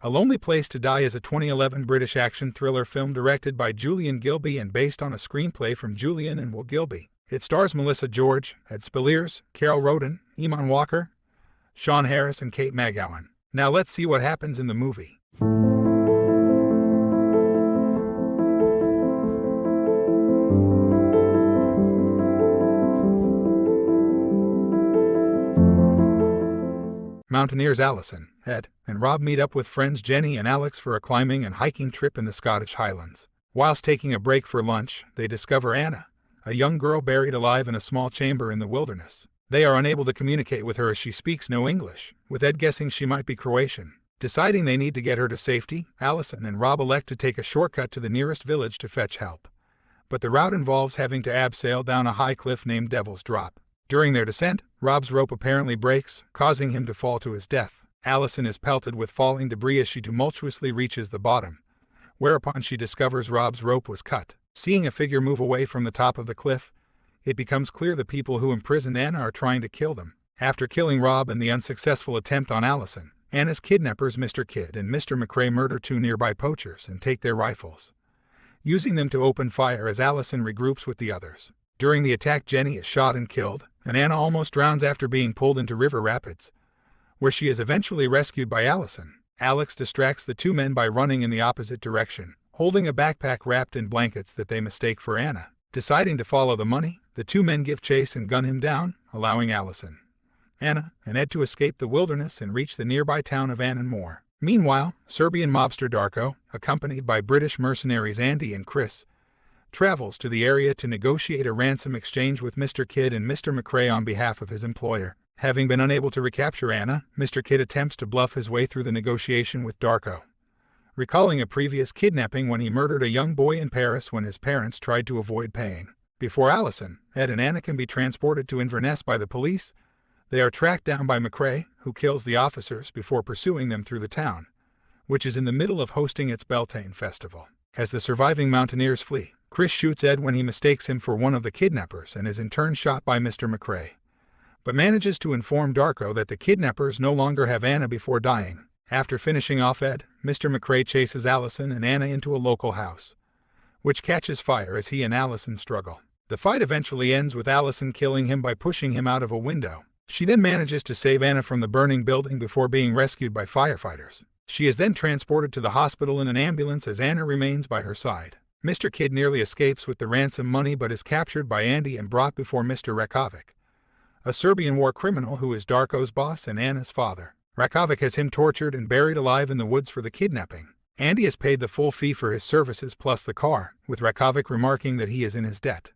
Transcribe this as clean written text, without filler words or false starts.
A Lonely Place to Die is a 2011 British action thriller film directed by Julian Gilby and based on a screenplay from Julian and Will Gilby. It stars Melissa George, Ed Speleers, Carol Roden, Eamon Walker, Sean Harris, and Kate McGowan. Now let's see what happens in the movie. Mountaineers Alison, Ed, and Rob meet up with friends Jenny and Alex for a climbing and hiking trip in the Scottish Highlands. Whilst taking a break for lunch, they discover Anna, a young girl buried alive in a small chamber in the wilderness. They are unable to communicate with her as she speaks no English, with Ed guessing she might be Croatian. Deciding they need to get her to safety, Alison and Rob elect to take a shortcut to the nearest village to fetch help. But the route involves having to abseil down a high cliff named Devil's Drop. During their descent, Rob's rope apparently breaks, causing him to fall to his death. Alison is pelted with falling debris as she tumultuously reaches the bottom, whereupon she discovers Rob's rope was cut. Seeing a figure move away from the top of the cliff, it becomes clear the people who imprisoned Anna are trying to kill them. After killing Rob and the unsuccessful attempt on Alison, Anna's kidnappers Mr. Kidd and Mr. McCrae murder two nearby poachers and take their rifles, using them to open fire as Alison regroups with the others. During the attack, Jenny is shot and killed, and Anna almost drowns after being pulled into river rapids, where she is eventually rescued by Alison. Alex distracts the two men by running in the opposite direction, holding a backpack wrapped in blankets that they mistake for Anna. Deciding to follow the money, the two men give chase and gun him down, allowing Alison, Anna, and Ed to escape the wilderness and reach the nearby town of Annenmoor. Meanwhile, Serbian mobster Darko, accompanied by British mercenaries Andy and Chris, travels to the area to negotiate a ransom exchange with Mr. Kidd and Mr. McCrae on behalf of his employer. Having been unable to recapture Anna, Mr. Kidd attempts to bluff his way through the negotiation with Darko, recalling a previous kidnapping when he murdered a young boy in Paris when his parents tried to avoid paying. Before Alison, Ed, and Anna can be transported to Inverness by the police, they are tracked down by McCrae, who kills the officers before pursuing them through the town, which is in the middle of hosting its Beltane festival. As the surviving mountaineers flee, Chris shoots Ed when he mistakes him for one of the kidnappers and is in turn shot by Mr. McCrae, but manages to inform Darko that the kidnappers no longer have Anna before dying. After finishing off Ed, Mr. McCrae chases Alison and Anna into a local house, which catches fire as he and Alison struggle. The fight eventually ends with Alison killing him by pushing him out of a window. She then manages to save Anna from the burning building before being rescued by firefighters. She is then transported to the hospital in an ambulance as Anna remains by her side. Mr. Kidd nearly escapes with the ransom money but is captured by Andy and brought before Mr. Rakovic, a Serbian war criminal who is Darko's boss and Anna's father. Rakovic has him tortured and buried alive in the woods for the kidnapping. Andy has paid the full fee for his services plus the car, with Rakovic remarking that he is in his debt.